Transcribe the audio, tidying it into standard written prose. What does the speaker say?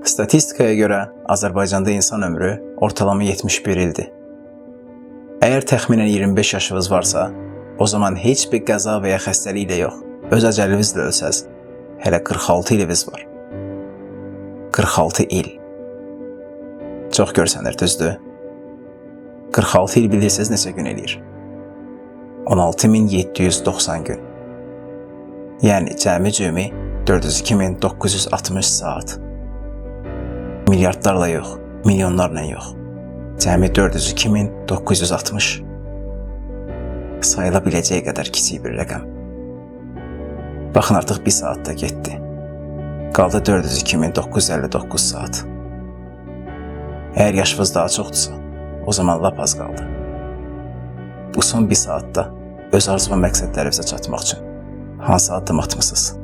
Statistikaya görə Azərbaycanda insan ömrü ortalama 71 ildir. Əgər təxminən 25 yaşınız varsa, o zaman heç bir qəza və ya xəstəliklə yox, öz əcəlinizlə ölsəz, hələ 46 iliniz var. 46 il. Çox görsənir, düzdür? 46 il bilirsiniz neçə gün eləyir? 16.790 gün. Yəni cəmi 402.960 saat. Milyardlarla yox, milyonlarla yox. Cəmi 402.960. Sayıla biləcəyi qədər kiçik bir rəqəm. Baxın, artıq bir saat da getdi. Qaldı 402.959 saat. Əgər yaşınız daha çoxdursa, o zaman lap az qaldı. Bu son bir saatda öz arzu və məqsədlərinizə çatmaq üçün hansı addım atmısınız?